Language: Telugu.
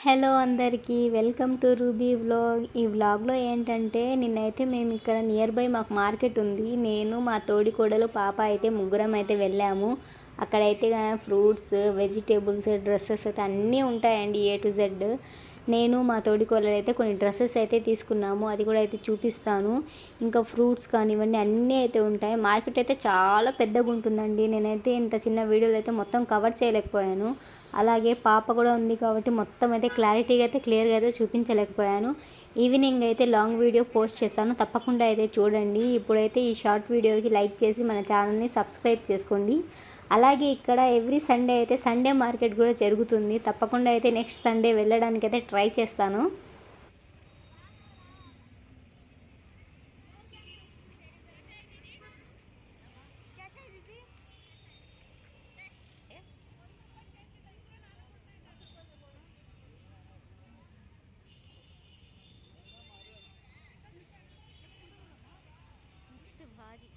హలో అందరికీ వెల్కమ్ టు రూబీ వ్లాగ్. ఈ వ్లాగ్లో ఏంటంటే నిన్నైతే మేము ఇక్కడ నియర్ బై మాకు మార్కెట్ ఉంది. నేను మా తోడికోడలు పాప అయితే ముగ్గురం అయితే వెళ్ళాము. అక్కడైతే ఫ్రూట్స్, వెజిటేబుల్స్, డ్రెస్సెస్ అయితే అన్నీ ఉంటాయండి ఏ టు జెడ్. నేను మా తోడికోడలు అయితే కొన్ని డ్రెస్సెస్ అయితే తీసుకున్నాము, అది కూడా అయితే చూపిస్తాను. ఇంకా ఫ్రూట్స్ కానివ్వండి అన్నీ అయితే ఉంటాయి. మార్కెట్ అయితే చాలా పెద్దగా ఉంటుందండి. నేనైతే ఇంత చిన్న వీడియోలో అయితే మొత్తం కవర్ చేయలేకపోయాను. అలాగే పాప కూడా ఉంది కాబట్టి మొత్తం అయితే క్లారిటీగా అయితే క్లియర్గా అయితే చూపించలేకపోయాను. ఈవినింగ్ అయితే లాంగ్ వీడియో పోస్ట్ చేస్తాను, తప్పకుండా అయితే చూడండి. ఇప్పుడైతే ఈ షార్ట్ వీడియోకి లైక్ చేసి మన ఛానల్ని సబ్స్క్రైబ్ చేసుకోండి. అలాగే ఇక్కడ ఎవ్రీ సండే అయితే సండే మార్కెట్ కూడా జరుగుతుంది. తప్పకుండా అయితే నెక్స్ట్ సండే వెళ్ళడానికి అయితే ట్రై చేస్తాను. నెక్స్ట్ భారీ